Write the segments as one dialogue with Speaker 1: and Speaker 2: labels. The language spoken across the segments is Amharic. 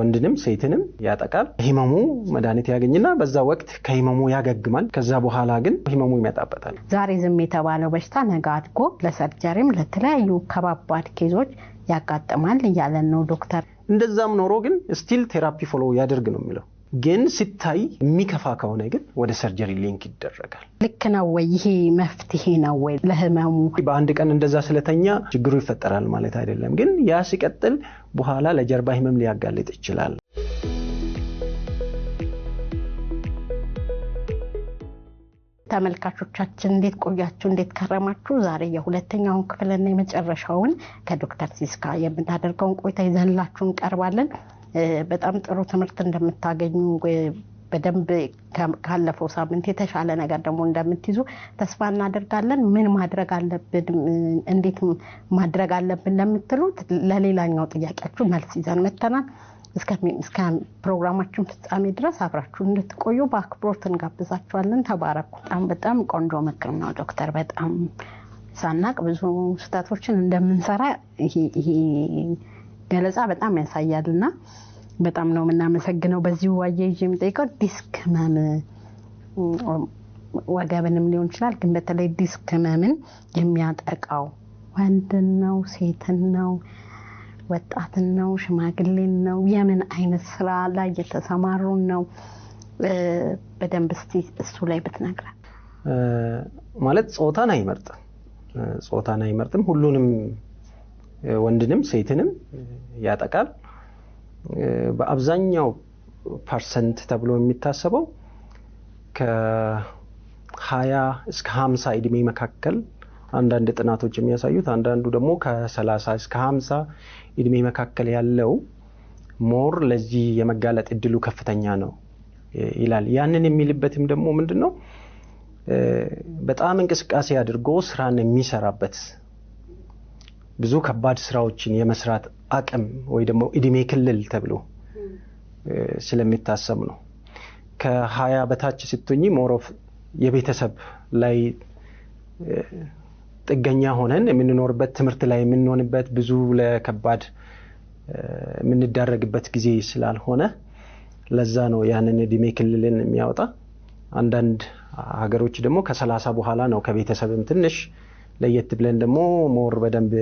Speaker 1: ወንድንም ሴትንም ያጠቃል ህመሙ መድኃኒት ያገኝና በዛ ወቅት ከህመሙ ያገግማል ከዛ በኋላ ግን ህመሙ ይመጣበታል
Speaker 2: ዛሬ ዝም የተባለው በሽታ ነገ አድጎ ለሰርጀሪም ለተለያዩ ከባባድ ኬዞች ያጋጥማል ይያለን ነው ዶክተር
Speaker 1: እንደዛም ኖሮ ግን ስቲል ቴራፒ ፎሎ ያደርግ ነው የሚለው ግን ሲታይ የሚከፋ ከሆነ ግን ወደ ሰርጀሪ ሊንክ ይደረጋል
Speaker 2: ልክ ነው ወይ ይሄ መፍትሄ ነው ወይ ለህመሙ
Speaker 1: በአንድ ቀን እንደዛ ስለተኛ ችግሩ ይፈጠራል ማለት አይደለም ግን ያ ሲቀጥል በኋላ ለጀርባ ህመም ሊያጋልጥ ይችላል
Speaker 2: ተመልካቾቻችን እንዴት ቆያችሁ እንዴት ከረማችሁ ዛሬ የሁለተኛውን ክፍልና የመጨረሻውን ከዶክተር ሲስካ የምናደርገውን ቆይታ ይዘንላችሁ እንቀርባለን በጣም ጥሩ ትምህርት እንደምታገኙ በደንብ ካለፈው ሳምንት የተሻለ ነገር ደግሞ እንደምትይዙ ተስፋ እናደርጋለን ምን ማድረግ አለብን እንዴት ማድረግ አለብን ለምትሉት ለሌላኛው ጥያቄያችሁ መልስ ይዘን መተናል እስከ ፕሮግራማችን ፍጻሜ ድረስ አብራችሁ እንድትቆዩ በአክብሮት እንጋብዛችኋለን ተባረኩ በጣም ቆንጆ ምክር ነው ዶክተር በጣም ሳናቅ ብዙ ስህተቶችን እንደምንሰራ ይሄ ገለጻ በጣም ያሳያልና በጣም ነው እናመሰግነው በዚሁ ዋየጅ የምጠይቀው ዲስክ ህመም ወገብንም ሊሆን ይችላል ግን በተለይ ዲስክ ህመምን የሚያጠቃው ወንድን ነው ሴትን ነው ወጣትን ነው ሽማግሌን ነው የምን አይነት ስራ ላይ የተሰማሩ ነው በደንብ እስቲ እሱ ላይ ብትነግረን
Speaker 1: ማለት ጾታን አይመርጥም ሁሉንም ወንድንም ሴትንም ያጠቃል በአብዛኛው ፐርሰንት ተብሎ የሚታሰበው ከ20 እስከ 50 እድሜ መካከል አንዳንድ ጥናቶች የሚያሳዩት አንዳንዱ ደግሞ ከ30 እስከ 50 እድሜ መካከል ያለው ሞር ለዚህ የመጋለጥ እድሉ ከፍተኛ ነው ይላል ያንን የሚልበትም ደግሞ ምንድነው በጣም እንቅስቃሴ አድርጎ ስራን የሚሰራበት ብዙ ከባድ ስራዎችን የመስራት አቅም ወይ ደግሞ እድሜ ክልል ተብሎ ስለሚታሰብ ነው ከ20 በታች ስትሆኚ ሞር ኦፍ የቤተሰብ ላይ ጥገኛ ሆነን የምንኖርበት ትምህርት ላይ የምንሆንበት ብዙ ለከባድ የምንዳረግበት ጊዜ ስላልሆነ ለዛ ነው ያንን እድሜ ክልልን የሚያወጣ አንዳንድ ሀገሮች ደግሞ ከ30 በኋላ ነው ከቤተሰብም ትንሽ ለየት ብለን ደግሞ ሞር በደንብ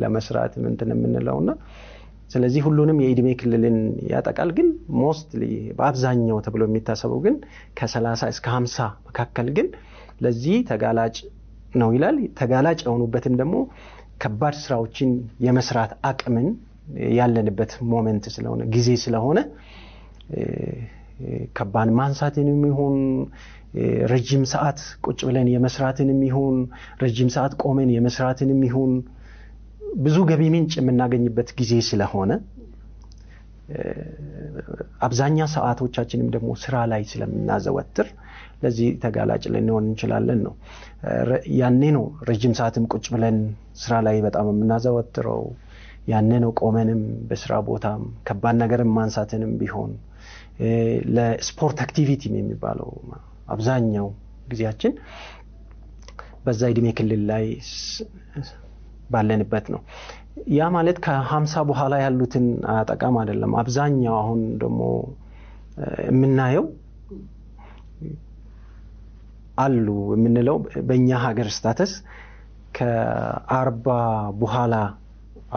Speaker 1: ለመስራት እንትን የምንለውና ስለዚህ ሁሉንም የእድሜ ክልልን ያጠቃል ግን ሞስትሊ በአብዛኛው ተብሎ የሚታሰበው ግን ከ30 እስከ 50 መካከል ግን ለዚህ ተጋላጭ ነው ይላል ተጋላጭ የሆኑበትም ደግሞ ከባድ ስራዎችን የመስራት አቅምን ያለንበት ሞመንት ስለሆነ ጊዜ ስለሆነ ከባድ ማንሳትንም ይሁን ረጅም ሰዓት ቁጭ ብለን የመስራትንም ይሁን ረጅም ሰዓት ቆመን የመስራትንም ይሁን ብዙ ገቢ ምንጭ የምናገኝበት ጊዜ ስለሆነ አብዛኛው ሰዓቶቻችንም ደግሞ ስራ ላይ ስለምናዘወትር ለዚህ ተጋላጭ ልንሆን እንችላለን ነው ያኔ ነው ረጅም ሰዓትም ቁጭ ብለን ስራ ላይ በጣም የምናዘወትረው ያኔ ነው ቆመንም በስራ ቦታም ከባድ ነገርም ማንሳትንም ቢሆን ለስፖርት አክቲቪቲ የሚባለው አብዛኛው ጊዜያችን በዛ እድሜ ክልል ላይ ባለንበት ነው ያ ማለት ከ50 በኋላ ያሉትን አጠቃም አይደለም አብዛኛው አሁን ደግሞ የምናየው አሉ የምንለው በእኛ ሀገር ስታተስ ከ40 በኋላ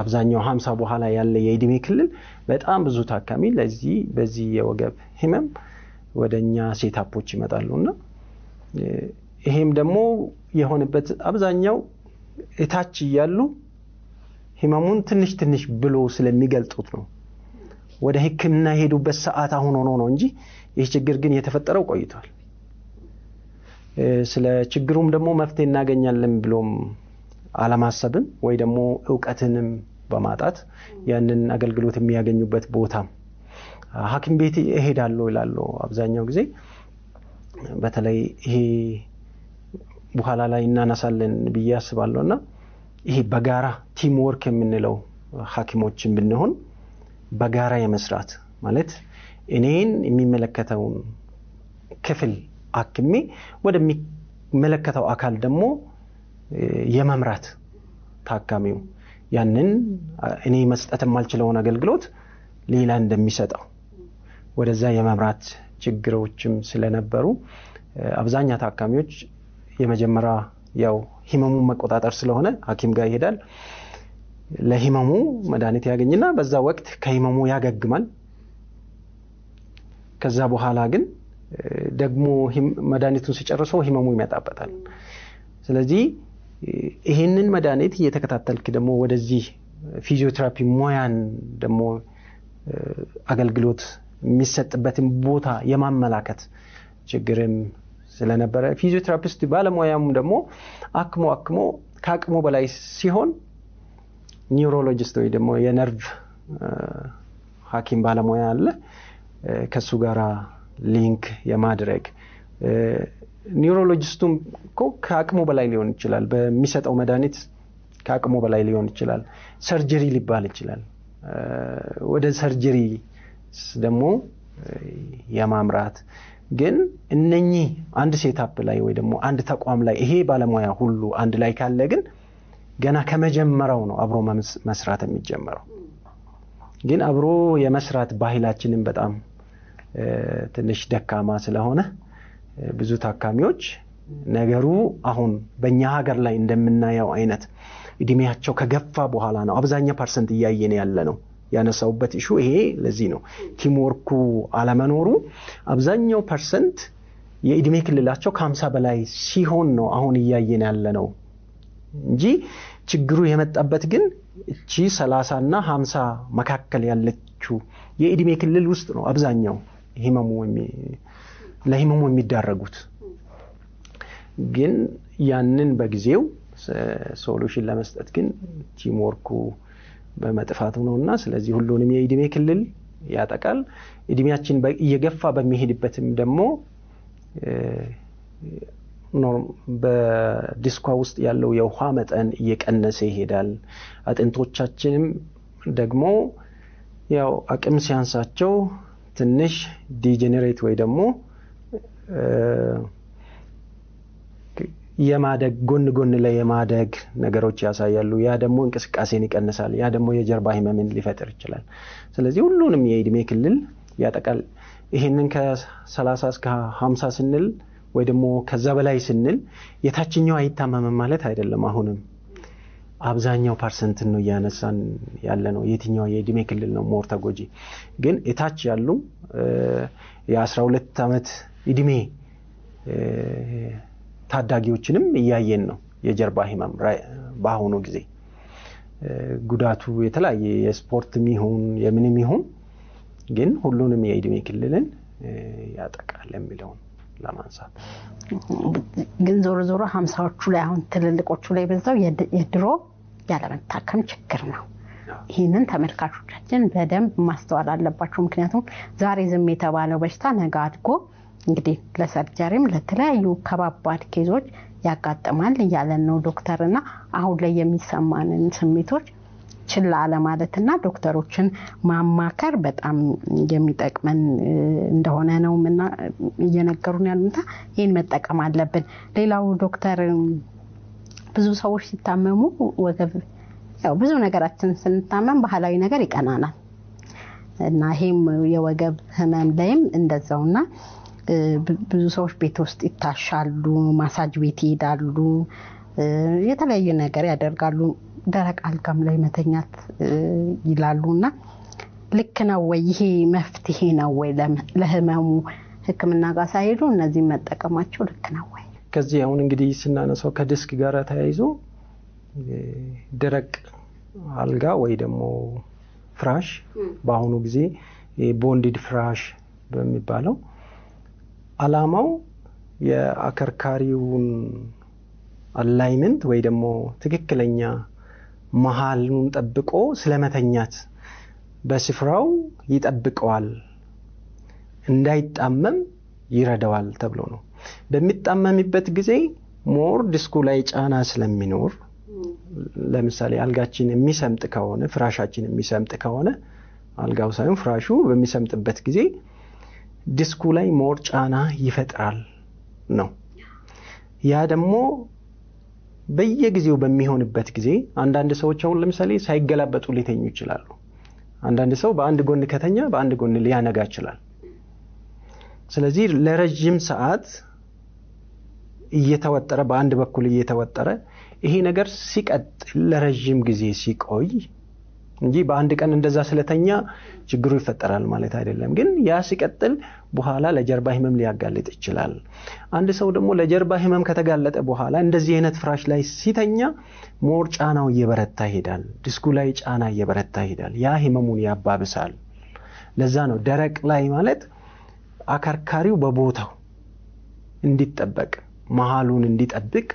Speaker 1: አብዛኛው 50 በኋላ ያለ የእድሜ ክልል በጣም ብዙ ታካሚ ለዚህ በዚህ የወገብ ህመም ወደኛ ሴታፖች ይመጣሉና ይሄም ደግሞ የሆነበት አብዛኛው እታች ይያሉ ህመሙን ትንሽ ብሎ ስለሚገልጡት ነው ወደ ህክምና ሄዱበት ሰዓት አሁን ሆኖ ነው እንጂ ይሄ ችግር ግን የተፈጠረው ቆይቷል ስለ ችግሩም ደግሞ መፍትሄ እናገኛለን ብሎም አለማሰብን ወይ ደግሞ ዕውቀትንም በማጣት ያንን አገልግሎት የሚያገኙበት ቦታ ሐኪም ቤት እሄዳለሁ ይላሉ አብዛኛው ጊዜ በተለይ ይሄ በኋላ ላይ እናነሳለን በያስባለውና ይሄ በጋራ ቲም ወርክ የምንለው ሐኪሞችን ብንሆን በጋራ የመስራት ማለት እኔን የሚመለከተው ክፍል አክሜ ወደሚመለከተው አካል ደግሞ የመምራት ታካሚው ያንን እኔ መስጠት የማልችለውን አገልግሎት ሌላ እንደሚሰጠው ወደዛ የመምራት ችግሮችም ስለነበሩ አብዛኛው ታካሚዎች የመጀመሪያ ያው ህመሙን መቆጣጠር ስለሆነ ሐኪም ጋር ይሄዳል ለህመሙ መድኃኒት ያገኝና በዛ ወቅት ከህመሙ ያገግማል ከዛ በኋላ ግን ደግሞ መድኃኒቱን ሲጨርሰው ህመሙ ይመጣበታል ስለዚህ ይሄንን መድኃኒት እየተከታተልክ ደግሞ ወደዚህ ፊዚዮቴራፒ ሙያን ደግሞ አገልግሎት የሚሰጥበትን ቦታ የማመላከት ችግርም ስለነበረ ፊዚዮቴራፒስት ባለሙያም ደግሞ አክሞ ካቅሙ በላይ ሲሆን ኒውሮሎጂስት ወይ ደግሞ የነርቭ ሐኪም ባለሙያ አለ ከሱ ጋራ ሊንክ የማድረግ ኒውሮሎጂስቱም ከአቅሙ በላይ ሊሆን ይችላል በሚሰጠው መድኃኒት ከአቅሙ በላይ ሊሆን ይችላል ሰርጀሪ ሊባል ይችላል ወደ ሰርጀሪ ደግሞ የማምራት ግን እነኚህ አንድ ሴታፕ ላይ ወይ ደግሞ አንድ ተቋም ላይ ይሄ ባለሙያ ሁሉ አንድ ላይ ካለ ግን ገና ከመጀመሪያው ነው አብሮ መስራት የሚጀምረው ግን አብሮ የመስራት ባህላችንን በጣም ትንሽ ደካማ ስለሆነ ብዙ ታካሚዎች ነገሩ አሁን በእኛ ሀገር ላይ እንደምናየው አይነት እድሜያቸው ከገፋ በኋላ ነው አብዛኛው ፐርሰንት እያየን ያለ ነው ያነሳውበት ኢሹ ይሄ ለዚህ ነው ቲም ወርኩ አለመኖሩ አብዛኛው ፐርሰንት የእድሜ ክልላቸው ከ50 በላይ ሲሆን ነው አሁን እያየን ያለ ነው እንጂ ችግሩ የመጣበት ግን እቺ 30 እና 50 መካከል ያለችው የእድሜ ክልል ውስጥ ነው አብዛኛው ለህመሙ የሚዳረጉት ግን ያንን በጊዜው ሶሉሽን ለመስጠት ግን ቲም ወርኩ በመጥፋቱ ነውና ስለዚህ ሁሉንም የእድሜ ክልል ያጠቃል እድሜያችን እየገፋ በሚሄድበትም ደግሞ በዲስኳ ውስጥ ያለው የውሃ መጠን እየቀነሰ ይሄዳል አጥንቶቻችንም ደግሞ ያው አቅም ሲያንሳቸው ትንሽ ዲጀነሬት ወይ ደግሞ የማደግ ጎን ላይ የማደግ ነገሮች ያሳያሉ ያ ደግሞ እንቅስቃሴን ይቀንሳል ያ ደግሞ የጀርባ ህመምን ሊፈጥር ይችላል ስለዚህ ሁሉንም የእድሜ ክልል ያጠቃል ይሄንን ከ30 እስከ 50 ስንል ወይ ደግሞ ከዛ በላይ ስንል የታችኛው አይታመምም ማለት አይደለም አሁንም አብዛኛው ፐርሰንት ነው ያነሳን ያለ ነው የትኛው የእድሜ ክልል ነው ሞር ተጎጂ ግን እታች ያሉ የ12 አመት እድሜ ታዳጊዎችንም እያየን ነው የጀርባ ህመም በአሁኑ ጊዜ ጉዳቱ የተለያየ የስፖርትም ይሁን የምንም ይሁን ግን ሁሉንም የእድሜ ክልልን ያጠቃል የሚለው ለማንሳት
Speaker 2: ግን ዞሮ 50ዎቹ ላይ አሁን ትልልቆቹ ላይ በዛው የድሮ ያለመታከም ችግር ነው ይሄንን ተመልካቾቻችን በደንብ ማስተዋል አለባቸው ምክንያቱም ዛሬ ዝም የተባለው በሽታ ነገ አድጎ እንግዲህ ለሰርጀሪም ለተለያዩ ከባባድ ኬዞች ያጋጥማል ያለን ነው ዶክተርና አሁን ላይ የሚሰማንን ስሜቶች ችላ ለማለትና ዶክተሮችን ማማከር በጣም የሚጠቅመን እንደሆነ ነው እየነገሩን ያሉት ይሄን መጠቀም አለብን ሌላው ዶክተር ብዙ ሰዎች ሲታመሙ ወገብ ያው ብዙ ነገራችን ስንታመም ባህላዊ ነገር ይቀናናል እና ይሄም የወገብ ህመም ላይም እንደዛውና ብዙ ሰዎች ቤት ውስጥ ይታሻሉ ማሳጅ ቤት ይሄዳሉ የተለያየ ነገር ያደርጋሉ ደረቅ አልጋም ላይ መተኛት ይላሉና ልክ ነው ወይ ይሄ መፍትሄ ነው ወይ ለህመሙ ህክምና ጋር ሳይሄዱ እነዚህ መጠቀማቸው ልክ ነው ወይ
Speaker 1: ከዚህ አሁን እንግዲህ ስናነሳው ከዲስክ ጋር ተያይዞ ደረቅ አልጋ ወይ ደግሞ ፍራሽ በአሁኑ ጊዜ ቦንዲድ ፍራሽ በሚባለው አላማው የአከርካሪውን አላይመንት ወይ ደግሞ ትክክለኛ መሃሉን ጠብቆ ስለመተኛት በስፍራው ይጠብቀዋል እንዳይጣመም ይረዳዋል ተብሎ ነው በሚጣመምበት ጊዜ ሞር ዲስኩ ላይ ጫና ስለሚኖር ለምሳሌ አልጋችን የሚሰምጥ ከሆነ ፍራሻችን የሚሰምጥ ከሆነ አልጋው ሳይሆን ፍራሹ በሚሰምጥበት ጊዜ ዲስኩ ላይ ሞር ጫና ይፈጥራል ነው ያ ደግሞ በየጊዜው በሚሆንበት ጊዜ አንዳንድ ሰዎች አሁን ለምሳሌ ሳይገላበጡ ሊተኙ ይችላሉ አንዳንድ ሰው በአንድ ጎን ከተኛ በአንድ ጎን ሊያነጋ ይችላል። ስለዚህ ለረጅም ሰዓት እየተወጠረ በአንድ በኩል እየተወጠረ ይሄ ነገር ሲቀጥል ለረጅም ጊዜ ሲቆይ እንጂ በአንድ ቀን እንደዛ ስለተኛ ችግሩ ይፈጠራል ማለት አይደለም። ግን ያ ሲቀጥል በኋላ ለጀርባ ህመም ሊያጋልጥ ይችላል። አንድ ሰው ደግሞ ለጀርባ ህመም ከተጋለጠ በኋላ እንደዚህ አይነት ፍራሽ ላይ ሲተኛ ሞር ጫናው እየበረታ ይሄዳል። ዲስኩ ላይ ጫና እየበረታ ይሄዳል። ያ ህመሙን ያባብሳል። ለዛ ነው ደረቅ ላይ ማለት አከርካሪው በቦታው እንዲጠበቅ መሃሉን እንዲጠብቅ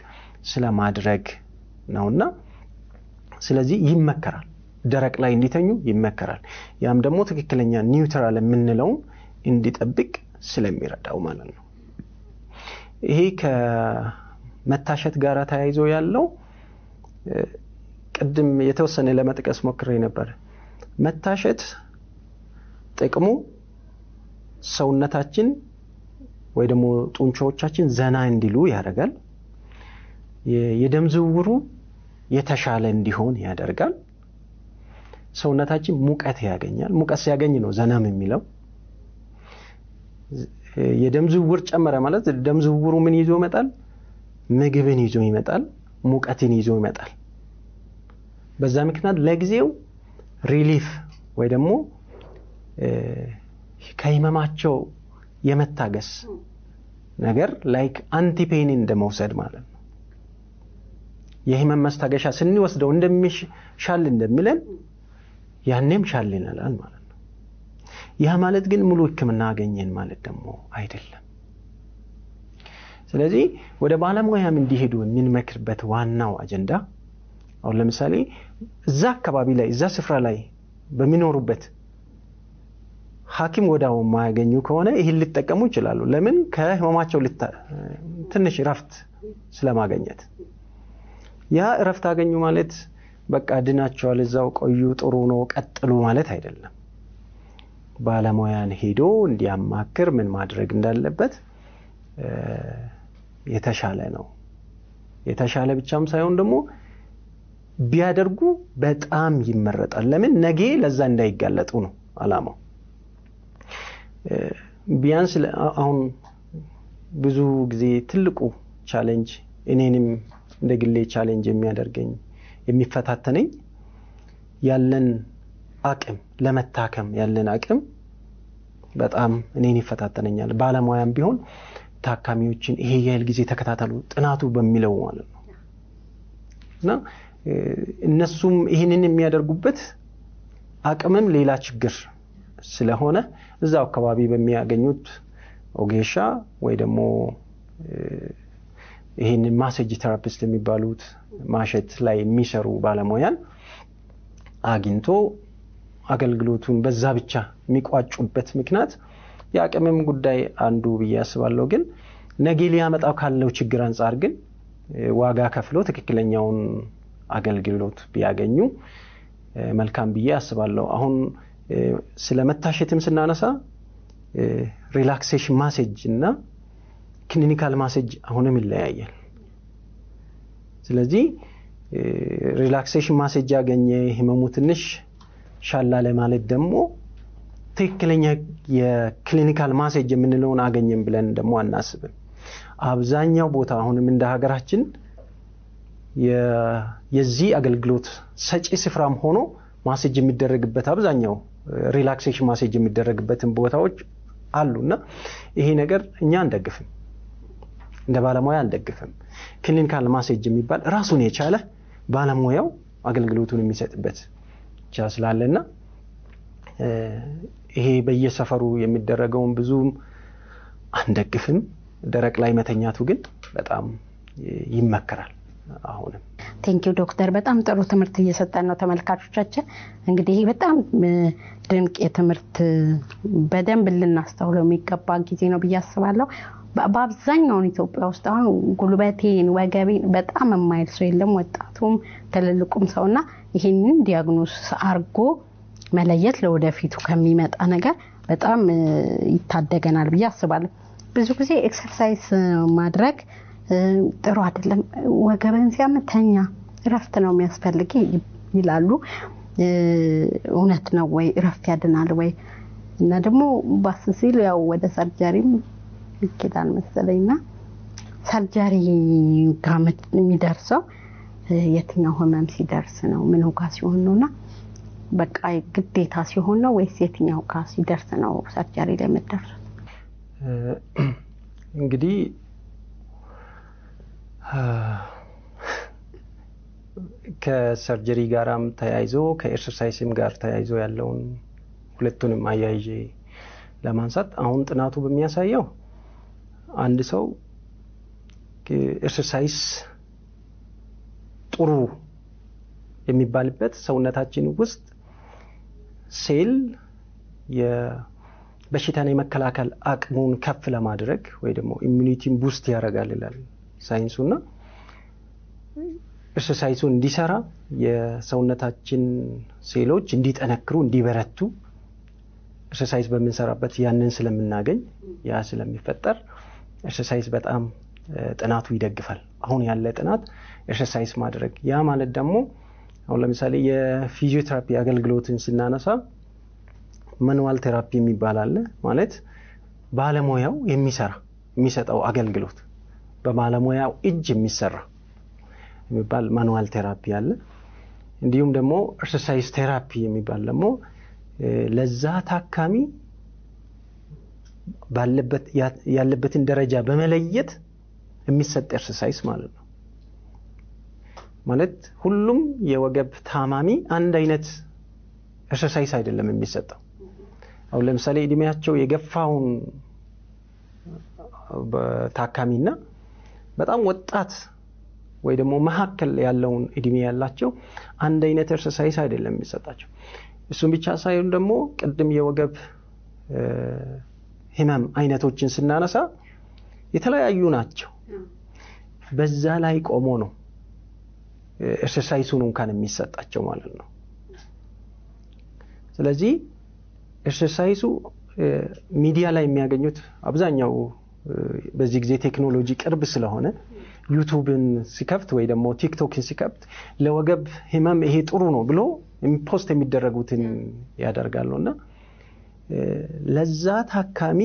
Speaker 1: ስለማድረግ ነውና ስለዚህ ይመከራል። ደረቅ ላይ እንዲተኙ ይመከራል። ያም ደግሞ ትክክለኛ ኒውትራል የምንለው እንዲጠብቅ ስለሚረዳው ማለት ነው። ይሄ ከመታሸት ጋር ተያይዞ ያለው ቅድም የተወሰነ ለመጥቀስ ሞክሬ ነበር። መታሸት ጥቅሙ ሰውነታችን ወይ ደግሞ ጡንቻዎቻችን ዘና እንዲሉ ያደርጋል። የደም ዝውውሩ የተሻለ እንዲሆን ያደርጋል። ሰውነታችን ሙቀት ያገኛል። ሙቀት ሲያገኝ ነው ዘናም የሚለው። የደም ዝውውር ጨመረ ማለት ደም ዝውውሩ ምን ይዞ ይመጣል? ምግብን ይዞ ይመጣል፣ ሙቀትን ይዞ ይመጣል። በዛ ምክንያት ለጊዜው ሪሊፍ ወይ ደግሞ ከህመማቸው የመታገስ ነገር ላይክ አንቲፔን እንደመውሰድ ማለት ነው። የህመም መስታገሻ ስንወስደው እንደሚሻል እንደሚለን ያኔም ሻል ይላል ማለት ነው። ያ ማለት ግን ሙሉ ህክምና አገኘን ማለት ደግሞ አይደለም። ስለዚህ ወደ ባለሙያም እንዲሄዱ የምንመክርበት ዋናው አጀንዳ አሁን ለምሳሌ እዛ አካባቢ ላይ እዛ ስፍራ ላይ በሚኖሩበት ሐኪም ወዳው ማያገኙ ከሆነ ይሄን ሊጠቀሙ ይችላሉ። ለምን? ከህመማቸው ትንሽ ረፍት ስለማግኘት። ያ ረፍት አገኙ ማለት በቃ ድናቸዋል እዛው ቆዩ ጥሩ ነው ቀጥሉ ማለት አይደለም። ባለሙያን ሄዶ እንዲያማክር ምን ማድረግ እንዳለበት የተሻለ ነው። የተሻለ ብቻም ሳይሆን ደግሞ ቢያደርጉ በጣም ይመረጣል። ለምን? ነገ ለዛ እንዳይጋለጡ ነው አላማው። ቢያንስ አሁን ብዙ ጊዜ ትልቁ ቻሌንጅ እኔንም እንደግሌ ቻሌንጅ የሚያደርገኝ የሚፈታተነኝ ያለን አቅም ለመታከም ያለን አቅም በጣም እኔን ይፈታተነኛል። ባለሙያም ቢሆን ታካሚዎችን ይሄ ያህል ጊዜ ተከታተሉ ጥናቱ በሚለው ማለት ነው እና እነሱም ይሄንን የሚያደርጉበት አቅምም ሌላ ችግር ስለሆነ እዛው አካባቢ በሚያገኙት ኦጌሻ ወይ ደግሞ ይሄን ማሳጅ ቴራፒስት የሚባሉት ማሸት ላይ የሚሰሩ ባለሙያን አግኝቶ አገልግሎቱን በዛ ብቻ የሚቋጩበት ምክንያት ያቀመም ጉዳይ አንዱ በያስባለው ግን ነገ ሊያመጣው ካለው ችግር አንፃር ግን ዋጋ ከፍሎ ትክክለኛውን አገልግሎት ቢያገኙ መልካም ብዬ አስባለሁ። አሁን ስለመታሸትም ስናነሳ ሪላክሴሽን ማሳጅ እና ክሊኒካል ማሳጅ አሁንም ይለያያል። ስለዚህ ሪላክሴሽን ማሳጅ ያገኘ ህመሙ ትንሽ ሻላለ ማለት ደግሞ ትክክለኛ የክሊኒካል ማሳጅ የምንለውን አገኘን ብለን ደግሞ አናስብም። አብዛኛው ቦታ አሁንም እንደ ሀገራችን የዚህ አገልግሎት ሰጪ ስፍራም ሆኖ ማሳጅ የሚደረግበት አብዛኛው ሪላክሴሽን ማሳጅ የሚደረግበትን ቦታዎች አሉና ይሄ ነገር እኛ አንደግፍም፣ እንደ ባለሙያ አንደግፍም። ክሊኒካል ማሳጅ የሚባል ራሱን የቻለ ባለሙያው አገልግሎቱን የሚሰጥበት ቻስላለና ይሄ በየሰፈሩ የሚደረገውን ብዙም አንደግፍም። ደረቅ ላይ መተኛቱ ግን በጣም ይመከራል። አሁንም
Speaker 2: ቴንኪው ዶክተር፣ በጣም ጥሩ ትምህርት እየሰጠን ነው ተመልካቾቻችን። እንግዲህ በጣም ድንቅ የትምህርት በደንብ ልናስተውለው የሚገባ ጊዜ ነው ብዬ አስባለሁ። በአብዛኛው ኢትዮጵያ ውስጥ አሁን ጉልበቴን ወገቤን በጣም የማይል ሰው የለም፣ ወጣቱም ትልልቁም ሰውና ይሄንን ዲያግኖስ አርጎ መለየት ለወደፊቱ ከሚመጣ ነገር በጣም ይታደገናል ብዬ አስባለሁ። ብዙ ጊዜ ኤክሰርሳይዝ ማድረግ ጥሩ አይደለም፣ ወገበን ሲያመተኛ ረፍት ነው የሚያስፈልግ ይላሉ። እውነት ነው ወይ እረፍት ያድናል ወይ እና ደግሞ ባስ ሲል ያው ወደ ሰርጀሪም ይኬዳል መሰለኝና ሰርጀሪ ጋር የሚደርሰው የትኛው ህመም ሲደርስ ነው ምን ጋር ሲሆን ነውና በቃ ግዴታ ሲሆን ነው ወይስ የትኛው ጋር ሲደርስ ነው ሰርጀሪ ላይ መደረስ?
Speaker 1: እንግዲህ ከሰርጀሪ ጋራም ተያይዞ ከኤክሰርሳይስም ጋር ተያይዞ ያለውን ሁለቱንም አያይዤ ለማንሳት አሁን ጥናቱ በሚያሳየው አንድ ሰው ኤክሰርሳይስ ጥሩ የሚባልበት ሰውነታችን ውስጥ ሴል የበሽታን የመከላከል አቅሙን ከፍ ለማድረግ ወይ ደግሞ ኢሚዩኒቲን ቡስት ያደርጋል ይላል ሳይንሱና ኤክሰርሳይሱን እንዲሰራ የሰውነታችን ሴሎች እንዲጠነክሩ እንዲበረቱ ኤክሰርሳይዝ በመንሰራበት ያንን ስለምናገኝ ያ ስለሚፈጠር ኤክሰርሳይዝ በጣም ጥናቱ ይደግፋል። አሁን ያለ ጥናት ኤክሰርሳይዝ ማድረግ ያ ማለት ደግሞ አሁን ለምሳሌ የፊዚዮቴራፒ አገልግሎትን ስናነሳ ማኑዋል ቴራፒ የሚባል አለ ማለት ባለሙያው የሚሰጠው አገልግሎት በባለሙያው እጅ የሚሰራ የሚባል ማኑዋል ቴራፒ አለ። እንዲሁም ደግሞ ኤክሰርሳይዝ ቴራፒ የሚባል ደግሞ ለዛ ታካሚ ያለበትን ደረጃ በመለየት የሚሰጥ ኤክሰርሳይዝ ማለት ነው። ማለት ሁሉም የወገብ ታማሚ አንድ አይነት ኤክሰርሳይዝ አይደለም የሚሰጠው። አሁን ለምሳሌ እድሜያቸው የገፋውን ታካሚና በጣም ወጣት ወይ ደግሞ መሐከል ያለውን እድሜ ያላቸው አንድ አይነት ኤክሰርሳይዝ አይደለም የሚሰጣቸው። እሱም ብቻ ሳይሆን ደግሞ ቅድም የወገብ ህመም አይነቶችን ስናነሳ የተለያዩ ናቸው። በዛ ላይ ቆሞ ነው ኤክሰርሳይዙን እንኳን የሚሰጣቸው ማለት ነው። ስለዚህ ኤክሰርሳይዙ ሚዲያ ላይ የሚያገኙት አብዛኛው በዚህ ጊዜ ቴክኖሎጂ ቅርብ ስለሆነ ዩቲዩብን ሲከፍት ወይ ደግሞ ቲክቶክን ሲከፍት ለወገብ ህመም ይሄ ጥሩ ነው ብሎ ፖስት የሚደረጉትን ያደርጋሉና ለዛ ታካሚ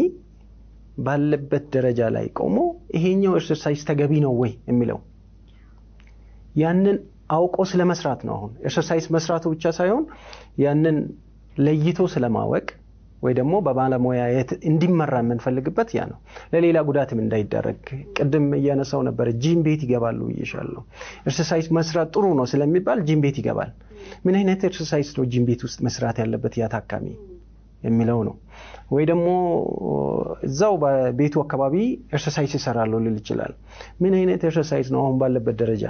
Speaker 1: ባለበት ደረጃ ላይ ቆሞ ይሄኛው ኤክሰርሳይዝ ተገቢ ነው ወይ የሚለው ያንን አውቆ ስለመስራት ነው። አሁን ኤክሰርሳይዝ መስራቱ ብቻ ሳይሆን ያንን ለይቶ ስለማወቅ ወይ ደግሞ በባለሙያ እንዲመራ የምንፈልግበት ያ ነው። ለሌላ ጉዳትም እንዳይደረግ ቅድም እያነሳው ነበር ጂም ቤት ይገባሉ ይሻላል። ኤክሰርሳይዝ መስራት ጥሩ ነው ስለሚባል ጂም ቤት ይገባል። ምን አይነት ኤክሰርሳይዝ ነው ጂም ቤት ውስጥ መስራት ያለበት ያ ታካሚ የሚለው ነው። ወይ ደግሞ እዛው በቤቱ አካባቢ ኤክሰርሳይዝ ይሰራሉ ሊል ይችላል። ምን አይነት ኤክሰርሳይዝ ነው አሁን ባለበት ደረጃ?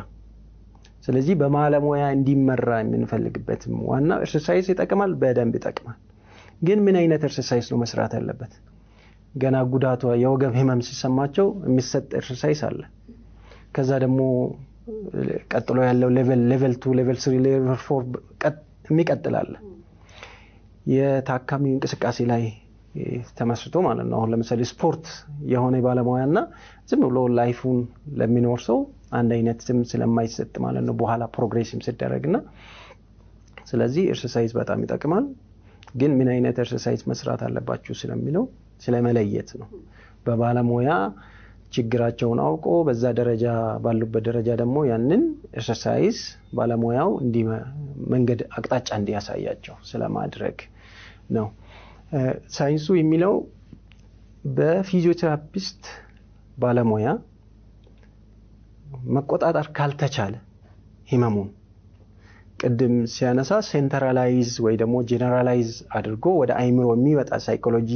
Speaker 1: ስለዚህ በባለሙያ እንዲመራ የምንፈልግበት ዋና ኤክሰርሳይዝ ይጠቅማል፣ በደንብ ይጠቅማል። ግን ምን አይነት ኤክሰርሳይዝ ነው መስራት ያለበት? ገና ጉዳቱ የወገብ ህመም ሲሰማቸው የሚሰጥ ኤክሰርሳይዝ አለ። ከዛ ደግሞ ቀጥሎ ያለው ሌቨል 2 ሌቨል 3 ሌቨል 4 የሚቀጥላል የታካሚው እንቅስቃሴ ላይ ተመስርቶ ማለት ነው። አሁን ለምሳሌ ስፖርት የሆነ ባለሙያና ዝም ብሎ ላይፉን ለሚኖር ሰው አንድ አይነት ስም ስለማይሰጥ ማለት ነው በኋላ ፕሮግሬሲቭ ሲደረግና ስለዚህ ኤክሰርሳይዝ በጣም ይጠቅማል። ግን ምን አይነት ኤክሰርሳይዝ መስራት አለባችሁ ስለሚለው ስለመለየት ነው። በባለሙያ ችግራቸውን አውቆ በዛ ደረጃ ባሉበት ደረጃ ደግሞ ያንን ኤክሰርሳይዝ ባለሙያው መንገድ አቅጣጫ እንዲያሳያቸው ስለማድረግ ነው። ሳይንሱ የሚለው በፊዚዮቴራፒስት ባለሙያ መቆጣጠር ካልተቻለ ህመሙን ቅድም ሲያነሳ ሴንትራላይዝ ወይ ደግሞ ጀነራላይዝ አድርጎ ወደ አይምሮ የሚወጣ ሳይኮሎጂ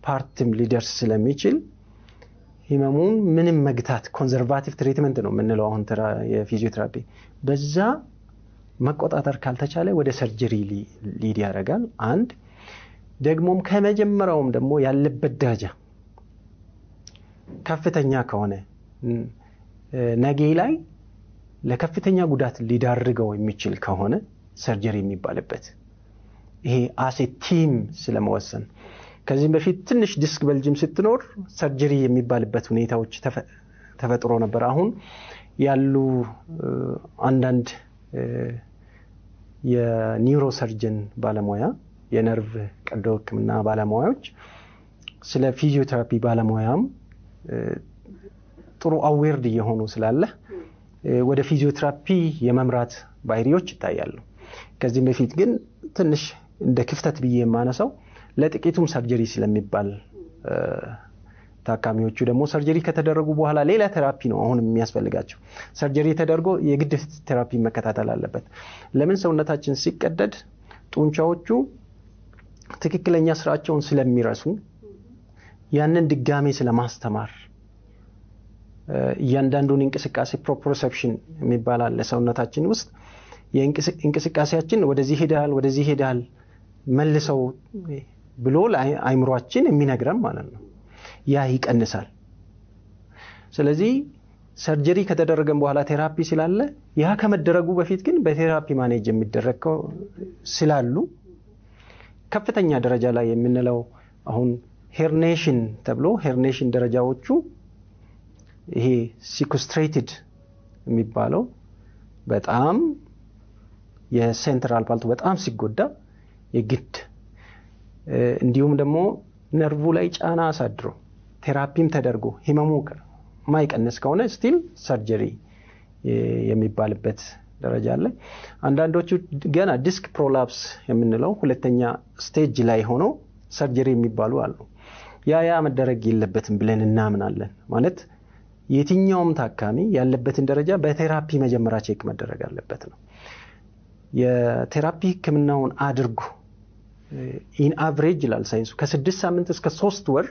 Speaker 1: ፓርትም ሊደርስ ስለሚችል ህመሙን ምንም መግታት ኮንዘርቫቲቭ ትሪትመንት ነው የምንለው አሁን የፊዚዮቴራፒ በዛ መቆጣጠር ካልተቻለ ወደ ሰርጀሪ ሊድ ያደርጋል። አንድ ደግሞም ከመጀመሪያውም ደግሞ ያለበት ደረጃ ከፍተኛ ከሆነ ነገ ላይ ለከፍተኛ ጉዳት ሊዳርገው የሚችል ከሆነ ሰርጀሪ የሚባልበት ይሄ አሴ ቲም ስለመወሰን ከዚህ በፊት ትንሽ ዲስክ በልጅም ስትኖር ሰርጀሪ የሚባልበት ሁኔታዎች ተፈጥሮ ነበር። አሁን ያሉ አንዳንድ የኒውሮሰርጀን ባለሙያ የነርቭ ቀዶ ሕክምና ባለሙያዎች ስለ ፊዚዮቴራፒ ባለሙያም ጥሩ አዌርድ የሆኑ ስላለ ወደ ፊዚዮቴራፒ የመምራት ባህሪዎች ይታያሉ። ከዚህ በፊት ግን ትንሽ እንደ ክፍተት ብዬ የማነሳው ለጥቂቱም ሰርጀሪ ስለሚባል ታካሚዎቹ ደግሞ ሰርጀሪ ከተደረጉ በኋላ ሌላ ቴራፒ ነው አሁን የሚያስፈልጋቸው። ሰርጀሪ ተደርጎ የግድ ቴራፒ መከታተል አለበት። ለምን? ሰውነታችን ሲቀደድ ጡንቻዎቹ ትክክለኛ ስራቸውን ስለሚረሱ ያንን ድጋሜ ስለማስተማር እያንዳንዱን እንቅስቃሴ ፕሮፕሮሰፕሽን የሚባል አለ ሰውነታችን ውስጥ የእንቅስቃሴያችን ወደዚህ ሄዳል መልሰው ብሎ ለአይምሮአችን የሚነግረን ማለት ነው። ያ ይቀንሳል። ስለዚህ ሰርጀሪ ከተደረገን በኋላ ቴራፒ ስላለ ያ ከመደረጉ በፊት ግን በቴራፒ ማኔጅ የሚደረገው ስላሉ ከፍተኛ ደረጃ ላይ የምንለው አሁን ሄርኔሽን ተብሎ ሄርኔሽን ደረጃዎቹ ይሄ ሲኮስትሬትድ የሚባለው በጣም የሴንትራል ፓልቱ በጣም ሲጎዳ የግድ እንዲሁም ደግሞ ነርቭ ላይ ጫና አሳድሮ ቴራፒም ተደርጎ ህመሙ ማይቀንስ ከሆነ ስቲል ሰርጀሪ የሚባልበት ደረጃ አለ። አንዳንዶቹ ገና ዲስክ ፕሮላፕስ የምንለው ሁለተኛ ስቴጅ ላይ ሆኖ ሰርጀሪ የሚባሉ አሉ። ያ መደረግ የለበትም ብለን እናምናለን። ማለት የትኛውም ታካሚ ያለበትን ደረጃ በቴራፒ መጀመሪያ ቼክ መደረግ አለበት ነው። የቴራፒ ህክምናውን አድርጎ ኢን አቨሬጅ ይላል ሳይንሱ ከ6 ሳምንት እስከ 3 ወር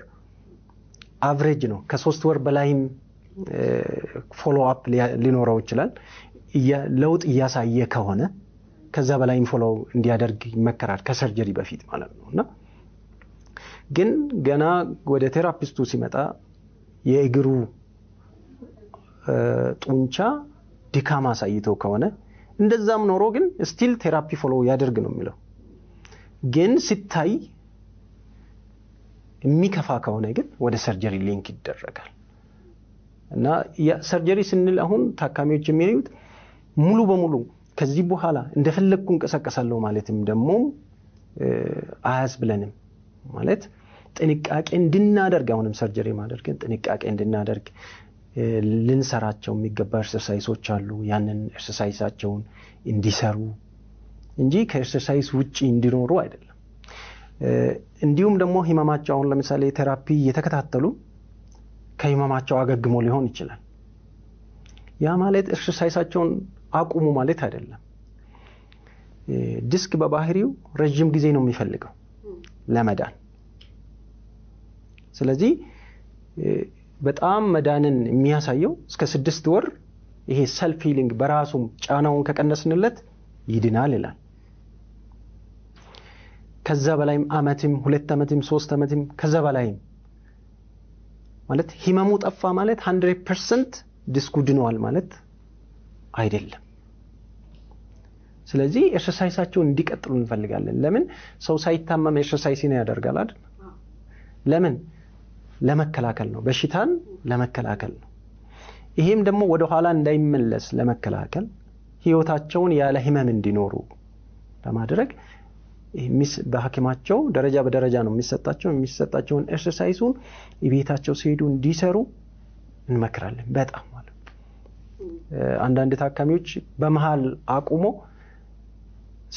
Speaker 1: አቨሬጅ ነው። ከ3 ወር በላይም ፎሎ አፕ ሊኖረው ይችላል። ለውጥ እያሳየ ከሆነ ከዛ በላይም ፎሎ እንዲያደርግ ይመከራል ከሰርጀሪ በፊት ማለት ነውና ግን ገና ወደ ቴራፒስቱ ሲመጣ የእግሩ ጡንቻ ድካም አሳይቶ ከሆነ እንደዛም ኖሮ ግን ስቲል ቴራፒ ፎሎ ያደርግ ነው የሚለው። ግን ሲታይ የሚከፋ ከሆነ ግን ወደ ሰርጀሪ ሊንክ ይደረጋል። እና ሰርጀሪ ስንል አሁን ታካሚዎች የሚያዩት ሙሉ በሙሉ ከዚህ በኋላ እንደፈለግኩ እንቀሳቀሳለሁ ማለትም ደግሞ አያስብለንም። ማለት ጥንቃቄ እንድናደርግ አሁንም ሰርጀሪ ማድረግን ጥንቃቄ እንድናደርግ ልንሰራቸው የሚገባ ኤክሰርሳይሶች አሉ። ያንን ኤክሰርሳይሳቸውን እንዲሰሩ እንጂ ከኤክሰርሳይስ ውጪ እንዲኖሩ አይደለም። እንዲሁም ደግሞ ህመማቸው አሁን ለምሳሌ ቴራፒ የተከታተሉ ከህመማቸው አገግሞ ሊሆን ይችላል። ያ ማለት ኤክሰርሳይሳቸውን አቁሙ ማለት አይደለም። ዲስክ በባህሪው ረጅም ጊዜ ነው የሚፈልገው ለመዳን። ስለዚህ በጣም መዳንን የሚያሳየው እስከ 6 ወር ይሄ ሰልፍ ሂሊንግ በራሱም ጫናውን ከቀነስንለት ይድናል ይላል። ከዛ በላይም አመትም 2 አመትም 3 አመትም ከዛ በላይም ማለት ህመሙ ጠፋ ማለት 100% ዲስኩ ድኗል ማለት አይደለም። ስለዚህ ኤክሰርሳይሳቸውን እንዲቀጥሉ እንፈልጋለን። ለምን ሰው ሳይታመም ኤክሰርሳይስን ያደርጋል አይደል? ለምን? ለመከላከል ነው። በሽታን ለመከላከል ነው። ይሄም ደግሞ ወደ ኋላ እንዳይመለስ ለመከላከል ህይወታቸውን ያለ ህመም እንዲኖሩ ለማድረግ በሐኪማቸው ደረጃ በደረጃ ነው የሚሰጣቸውን ኤክሰርሳይሱን ቤታቸው ሲሄዱ እንዲሰሩ እንመክራለን። በጣም ማለት አንዳንድ ታካሚዎች በመሃል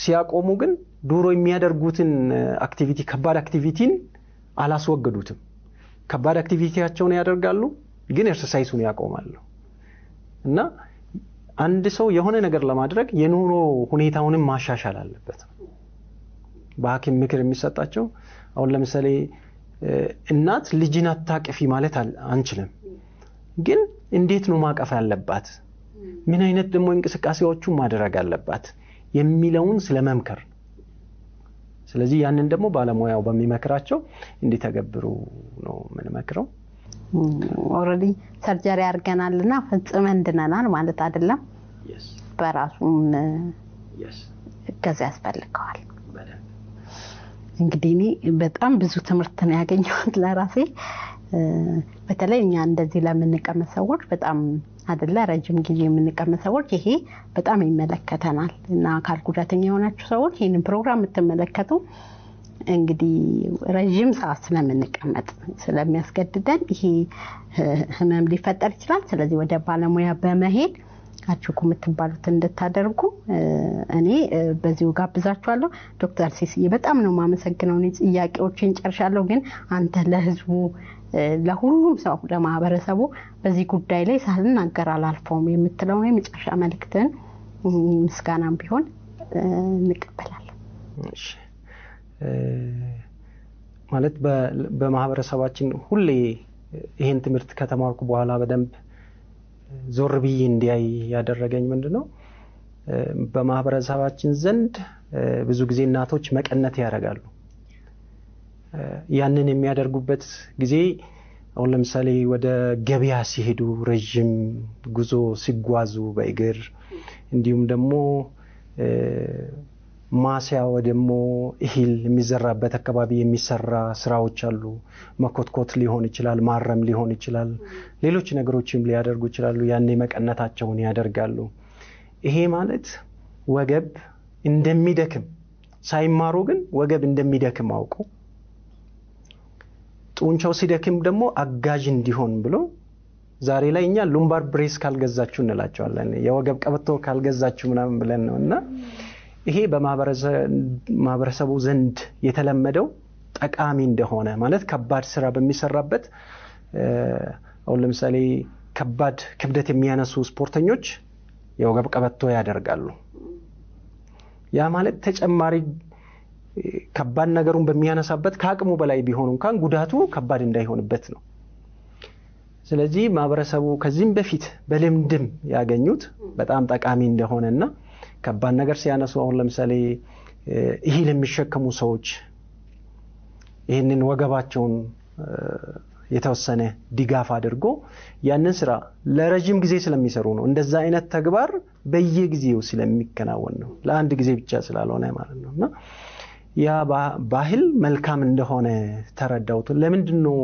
Speaker 1: ሲያቆሙ ግን ዱሮ የሚያደርጉትን አክቲቪቲ ከባድ አክቲቪቲን አላስወገዱትም። ከባድ አክቲቪቲያቸውን ያደርጋሉ ግን ኤክሰርሳይሱን ያቆማሉ። እና አንድ ሰው የሆነ ነገር ለማድረግ የኑሮ ሁኔታውንም ማሻሻል አለበት። በሐኪም ምክር የሚሰጣቸው አሁን ለምሳሌ እናት ልጅን አታቅፊ ማለት አንችልም። ግን እንዴት ነው ማቀፍ ያለባት? ምን አይነት ደግሞ እንቅስቃሴዎቹን ማድረግ አለባት የሚለውን ስለመምከር። ስለዚህ ያንን ደግሞ ባለሙያው በሚመክራቸው እንዲተገብሩ ነው የምንመክረው።
Speaker 2: ኦሬዲ ሰርጀሪ አድርገናልና ፍጽመን እንድነናል ማለት አይደለም። በራሱም እገዛ ያስፈልገዋል። እንግዲህ እኔ በጣም ብዙ ትምህርት ነው ያገኘሁት ለራሴ። በተለይ እኛ እንደዚህ ለምንቀመጥ ሰዎች በጣም አይደለ ረጅም ጊዜ የምንቀመጥ ሰዎች ይሄ በጣም ይመለከተናል እና አካል ጉዳተኛ የሆናችሁ ሰዎች ይሄንን ፕሮግራም የምትመለከቱ እንግዲህ ረጅም ሰዓት ስለምንቀመጥ ስለሚያስገድደን ይሄ ህመም ሊፈጠር ይችላል ስለዚህ ወደ ባለሙያ በመሄድ አችኩ የምትባሉት እንድታደርጉ እኔ በዚሁ ጋብዛችኋለሁ ዶክተር ሲስዬ በጣም ነው ማመሰግነው ጥያቄዎችን ጨርሻለሁ ግን አንተ ለህዝቡ ለሁሉም ሰው ለማህበረሰቡ በዚህ ጉዳይ ላይ ሳልናገር አላልፈውም የምትለው ነው የመጨረሻ መልእክትን ምስጋናም ቢሆን እንቀበላለን
Speaker 1: እሺ ማለት በማህበረሰባችን ሁሌ ይሄን ትምህርት ከተማርኩ በኋላ በደንብ ዞር ብዬ እንዲያይ ያደረገኝ ምንድነው በማህበረሰባችን ዘንድ ብዙ ጊዜ እናቶች መቀነት ያደርጋሉ ያንን የሚያደርጉበት ጊዜ አሁን ለምሳሌ ወደ ገበያ ሲሄዱ ረጅም ጉዞ ሲጓዙ በእግር እንዲሁም ደግሞ ማሲያ ወደሞ እህል የሚዘራበት አካባቢ የሚሰራ ስራዎች አሉ መኮትኮት ሊሆን ይችላል ማረም ሊሆን ይችላል ሌሎች ነገሮችም ሊያደርጉ ይችላሉ ያኔ መቀነታቸውን ያደርጋሉ ይሄ ማለት ወገብ እንደሚደክም ሳይማሩ ግን ወገብ እንደሚደክም አውቁ ጡንቻው ሲደክም ደግሞ አጋዥ እንዲሆን ብሎ ዛሬ ላይ እኛ ሉምባር ብሬስ ካልገዛችሁ እንላቸዋለን የወገብ ቀበቶ ካልገዛችሁ ምናምን ብለን ነውና ይሄ በማህበረሰቡ ዘንድ የተለመደው ጠቃሚ እንደሆነ ማለት ከባድ ስራ በሚሰራበት አሁን ለምሳሌ ከባድ ክብደት የሚያነሱ ስፖርተኞች የወገብ ቀበቶ ያደርጋሉ ያ ማለት ተጨማሪ ከባድ ነገሩን በሚያነሳበት ከአቅሙ በላይ ቢሆን እንኳን ጉዳቱ ከባድ እንዳይሆንበት ነው ስለዚህ ማህበረሰቡ ከዚህም በፊት በልምድም ያገኙት በጣም ጠቃሚ እንደሆነና ከባድ ነገር ሲያነሱ አሁን ለምሳሌ እህል የሚሸከሙ ሰዎች ይሄንን ወገባቸውን የተወሰነ ድጋፍ አድርጎ ያንን ስራ ለረጅም ጊዜ ስለሚሰሩ ነው እንደዛ አይነት ተግባር በየጊዜው ስለሚከናወን ነው ለአንድ ጊዜ ብቻ ስላልሆነ ማለት ነውና ያ ባህል መልካም እንደሆነ ተረዳውት ለምንድነው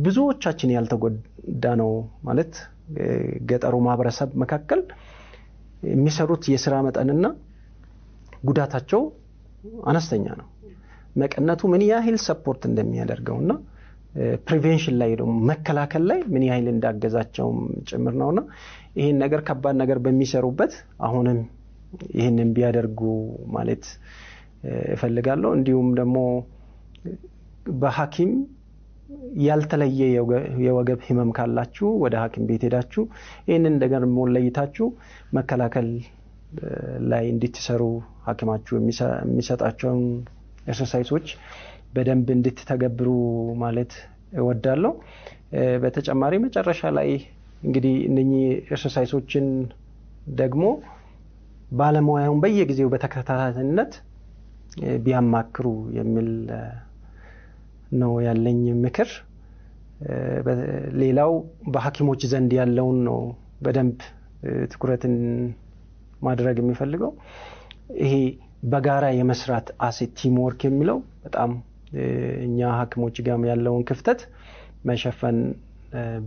Speaker 1: ብዙዎቻችን ያልተጎዳ ነው ማለት ገጠሩ ማህበረሰብ መካከል የሚሰሩት የሥራ መጠንና ጉዳታቸው አነስተኛ ነው መቀነቱ ምን ያህል ሰፖርት እንደሚያደርገውና ፕሪቬንሽን ላይ ደግሞ መከላከል ላይ ምን ያህል እንዳገዛቸው ጭምር ነውና ይሄን ነገር ከባድ ነገር በሚሰሩበት አሁንም ይሄንን ቢያደርጉ ማለት እፈልጋለሁ እንዲሁም ደግሞ በሐኪም ያልተለየ የወገብ ህመም ካላችሁ ወደ ሐኪም ቤት ሄዳችሁ ይሄንን ነገር ሞለይታችሁ መከላከል ላይ እንድትሰሩ ሐኪማችሁ የሚሰጣቸው ኤክሰርሳይሶች በደንብ እንድትተገብሩ ማለት እወዳለሁ በተጨማሪ መጨረሻ ላይ እንግዲህ እነኚህ ኤክሰርሳይሶችን ደግሞ ባለሙያውን በየጊዜው በተከታታይነት ቢያማክሩ የሚል ነው ያለኝ ምክር ሌላው በሐኪሞች ዘንድ ያለውን ነው በደንብ ትኩረትን ማድረግ የሚፈልገው ይሄ በጋራ የመስራት አሴት ቲም ወርክ የሚለው በጣም እኛ ሐኪሞች ጋር ያለውን ክፍተት መሸፈን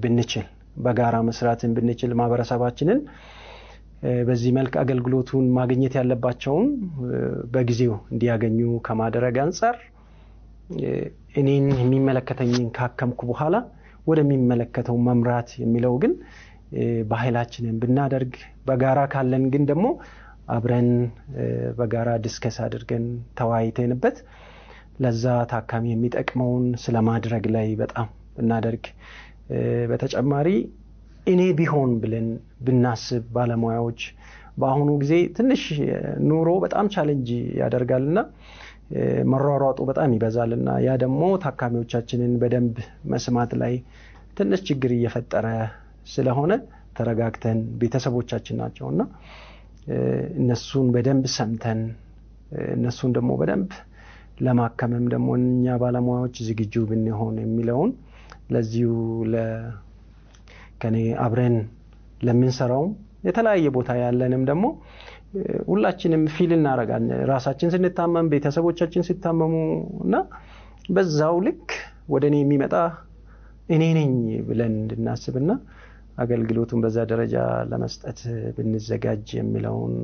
Speaker 1: ብንችል በጋራ መስራትን ብንችል ማህበረሰባችንን በዚህ መልክ አገልግሎቱን ማግኘት ያለባቸውን በጊዜው እንዲያገኙ ከማድረግ አንፃር እኔን የሚመለከተኝን ካከምኩ በኋላ ወደሚመለከተው መምራት የሚለው ግን ባህላችንን ብናደርግ በጋራ ካለን ግን ደግሞ አብረን በጋራ ዲስከስ አድርገን ተዋይተንበት ለዛ ታካሚ የሚጠቅመውን ስለማድረግ ላይ በጣም እናደርግ በተጨማሪ እኔ ቢሆን ብለን ብናስብ ባለሙያዎች በአሁኑ ጊዜ ትንሽ ኑሮ በጣም ቻሌንጅ ያደርጋልና መሯሯጡ በጣም ይበዛልና ያ ደግሞ ታካሚዎቻችንን በደንብ መስማት ላይ ትንሽ ችግር እየፈጠረ ስለሆነ ተረጋግተን ቤተሰቦቻችን ናቸውና እነሱን በደንብ ሰምተን እነሱን ደግሞ በደንብ ለማከመም ደግሞ እኛ ባለሙያዎች ዝግጁ ብንሆን የሚለውን ለዚሁ ከኔ አብረን ለምንሰራው የተለያየ ቦታ ያለንም ደግሞ ሁላችንም ፊል እናረጋለን ራሳችን ስንታመም ቤተሰቦቻችን ሲታመሙና በዛው ልክ ወደኔ የሚመጣ እኔ ነኝ ብለን እንድናስብና አገልግሎቱን በዛ ደረጃ ለመስጠት ብንዘጋጅ የሚለውን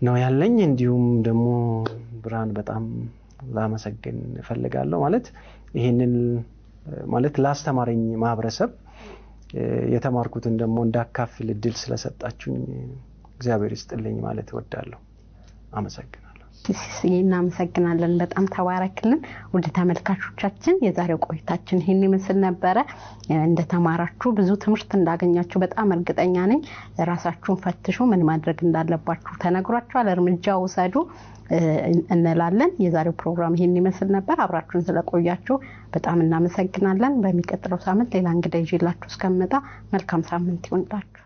Speaker 1: ነው ያለኝ። እንዲሁም ደግሞ ብርሃን በጣም ላመሰግን እፈልጋለሁ ማለት ይሄንን ማለት ላስተማረኝ ማህበረሰብ የተማርኩትን ደግሞ እንዳካፍል እድል ስለሰጣችሁኝ እግዚአብሔር ይስጥልኝ ማለት እወዳለሁ። አመሰግናለሁ።
Speaker 2: እናመሰግናለን። በጣም ተባረክልን። ወደ ተመልካቾቻችን የዛሬው ቆይታችን ይሄን ይመስል ነበረ። እንደተማራችሁ ብዙ ትምህርት እንዳገኛችሁ በጣም እርግጠኛ ነኝ። ራሳችሁን ፈትሹ፣ ምን ማድረግ እንዳለባችሁ ተነግሯችኋል፣ እርምጃ ውሰዱ እንላለን። የዛሬው ፕሮግራም ይሄን ይመስል ነበር። አብራችሁን ስለቆያችሁ በጣም እናመሰግናለን። በሚቀጥለው ሳምንት ሌላ እንግዳ ይዤላችሁ እስከምመጣ መልካም ሳምንት ይሁንላችሁ።